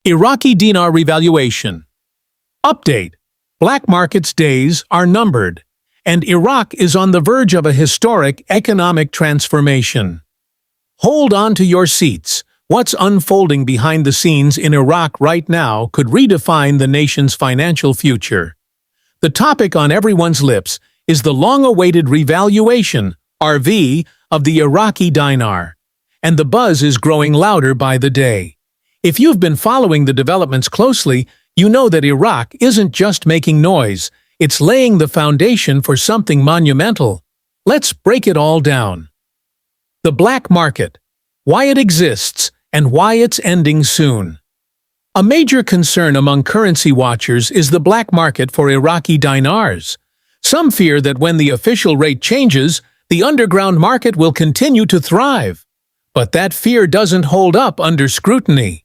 Iraqi Dinar Revaluation. Update. Black markets' days are numbered, and Iraq is on the verge of a historic economic transformation. Hold on to your seats. What's unfolding behind the scenes in Iraq right now could redefine the nation's financial future. The topic on everyone's lips is the long-awaited revaluation, RV, of the Iraqi dinar, and the buzz is growing louder by the day. If you've been following the developments closely, you know that Iraq isn't just making noise, it's laying the foundation for something monumental. Let's break it all down. The black market, why it exists, and why it's ending soon. A major concern among currency watchers is the black market for Iraqi dinars. Some fear that when the official rate changes, the underground market will continue to thrive. But that fear doesn't hold up under scrutiny.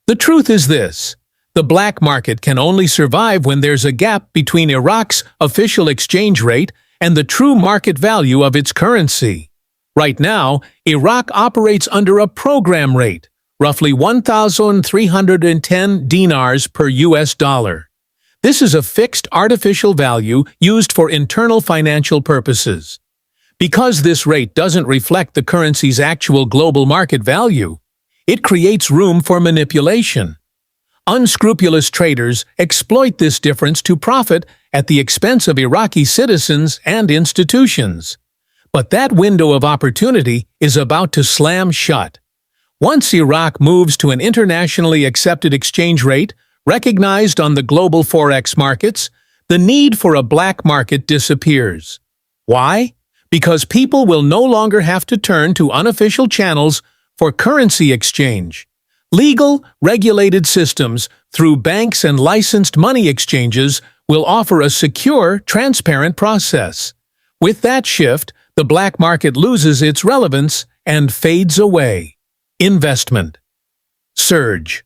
The truth is this: the black market can only survive when there's a gap between Iraq's official exchange rate and the true market value of its currency. Right now, Iraq operates under a program rate, roughly 1,310 dinars per US dollar. This is a fixed artificial value used for internal financial purposes. Because this rate doesn't reflect the currency's actual global market value, it creates room for manipulation. Unscrupulous traders exploit this difference to profit at the expense of Iraqi citizens and institutions. But that window of opportunity is about to slam shut. Once Iraq moves to an internationally accepted exchange rate, recognized on the global Forex markets, the need for a black market disappears. Why? Because people will no longer have to turn to unofficial channels for currency exchange. Legal, regulated systems through banks and licensed money exchanges will offer a secure, transparent process. With that shift, the black market loses its relevance and fades away. Investment. Surge.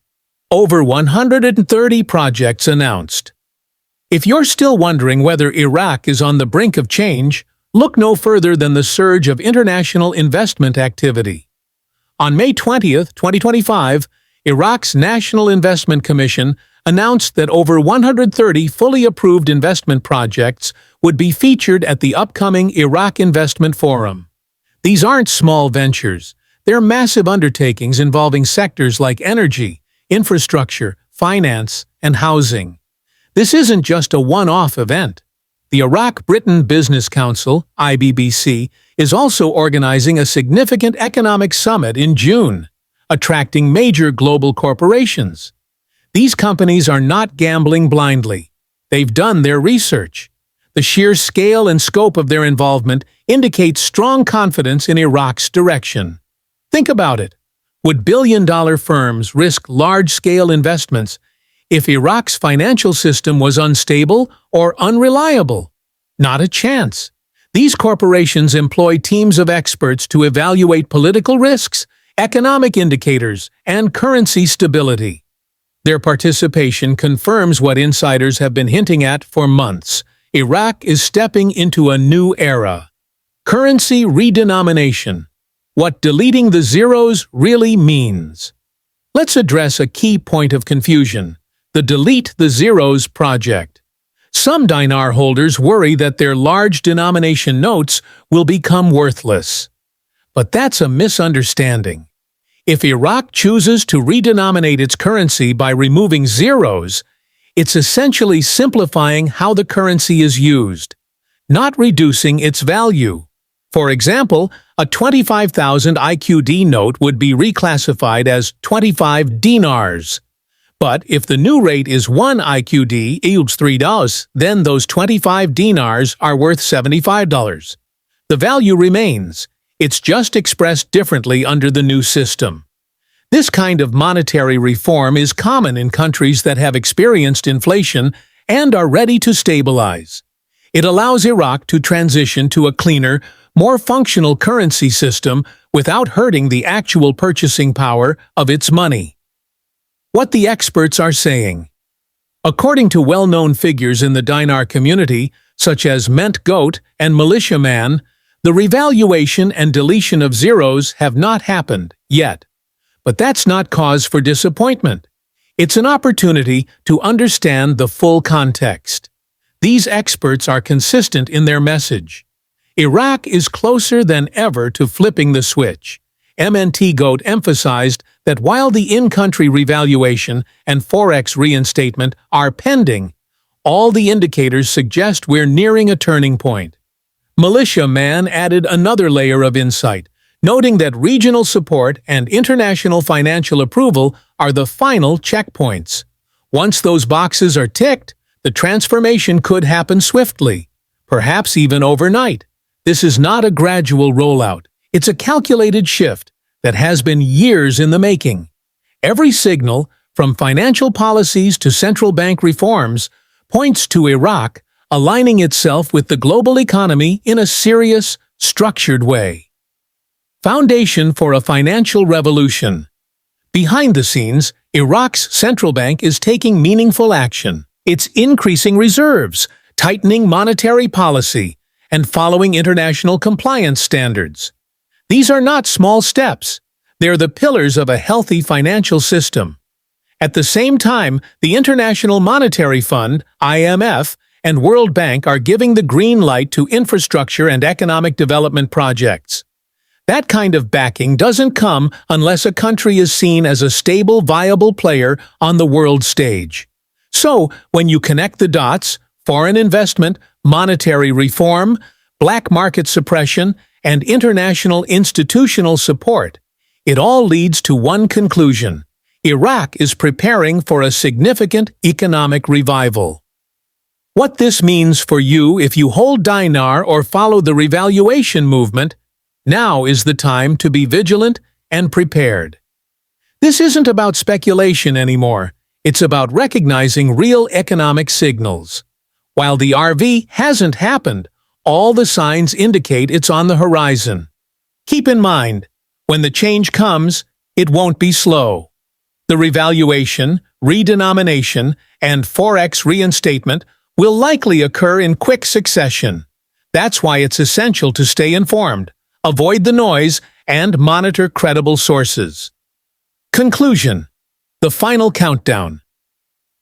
Over 130 projects announced. If you're still wondering whether Iraq is on the brink of change, look no further than the surge of international investment activity. On May 20, 2025, Iraq's National Investment Commission announced that over 130 fully approved investment projects would be featured at the upcoming Iraq Investment Forum. These aren't small ventures. They're massive undertakings involving sectors like energy, infrastructure, finance, and housing. This isn't just a one-off event. The Iraq-Britain Business Council, IBBC, is also organizing a significant economic summit in June, attracting major global corporations. These companies are not gambling blindly. They've done their research. The sheer scale and scope of their involvement indicates strong confidence in Iraq's direction. Think about it. Would billion-dollar firms risk large-scale investments if Iraq's financial system was unstable or unreliable? Not a chance. These corporations employ teams of experts to evaluate political risks, economic indicators, and currency stability. Their participation confirms what insiders have been hinting at for months. Iraq is stepping into a new era. Currency redenomination. What deleting the zeros really means. Let's address a key point of confusion: the Delete the Zeros project. Some dinar holders worry that their large denomination notes will become worthless. But that's a misunderstanding. If Iraq chooses to redenominate its currency by removing zeros, it's essentially simplifying how the currency is used, not reducing its value. For example, a 25,000 IQD note would be reclassified as 25 dinars. But if the new rate is 1 IQD equals $3, then those 25 dinars are worth $75. The value remains. It's just expressed differently under the new system. This kind of monetary reform is common in countries that have experienced inflation and are ready to stabilize. It allows Iraq to transition to a cleaner, more functional currency system without hurting the actual purchasing power of its money. What the experts are saying. According to well-known figures in the dinar community, such as Ment Goat and Militia Man, the revaluation and deletion of zeros have not happened yet. But that's not cause for disappointment. It's an opportunity to understand the full context. These experts are consistent in their message. Iraq is closer than ever to flipping the switch. MNT Goat emphasized that while the in-country revaluation and Forex reinstatement are pending, all the indicators suggest we're nearing a turning point. Militia Man added another layer of insight, noting that regional support and international financial approval are the final checkpoints. Once those boxes are ticked, the transformation could happen swiftly, perhaps even overnight. This is not a gradual rollout. It's a calculated shift that has been years in the making. Every signal, from financial policies to central bank reforms, points to Iraq aligning itself with the global economy in a serious, structured way. Foundation for a financial revolution. Behind the scenes, Iraq's central bank is taking meaningful action. It's increasing reserves, tightening monetary policy, and following international compliance standards. These are not small steps. They're the pillars of a healthy financial system. At the same time, the International Monetary Fund, IMF, and World Bank are giving the green light to infrastructure and economic development projects. That kind of backing doesn't come unless a country is seen as a stable, viable player on the world stage. So, when you connect the dots, foreign investment, monetary reform, black market suppression, and international institutional support, it all leads to one conclusion: Iraq is preparing for a significant economic revival. What this means for you if you hold dinar or follow the revaluation movement, now is the time to be vigilant and prepared. This isn't about speculation anymore. It's about recognizing real economic signals. While the RV hasn't happened, all the signs indicate it's on the horizon. Keep in mind, when the change comes, it won't be slow. The revaluation, redenomination, and Forex reinstatement will likely occur in quick succession. That's why it's essential to stay informed, avoid the noise, and monitor credible sources. Conclusion. The final countdown.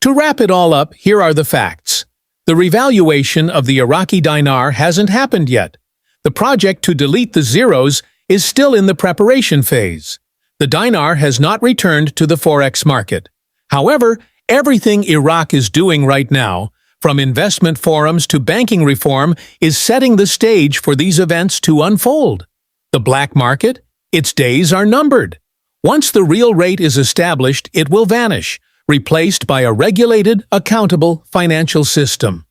To wrap it all up, here are the facts. The revaluation of the Iraqi dinar hasn't happened yet. The project to delete the zeros is still in the preparation phase. The dinar has not returned to the Forex market. However, everything Iraq is doing right now, from investment forums to banking reform, is setting the stage for these events to unfold. The black market? Its days are numbered. Once the real rate is established, it will vanish, replaced by a regulated, accountable financial system.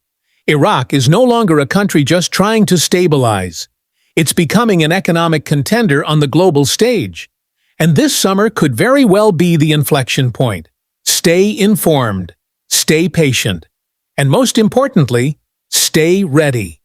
Iraq is no longer a country just trying to stabilize. It's becoming an economic contender on the global stage. And this summer could very well be the inflection point. Stay informed, stay patient, and most importantly, stay ready.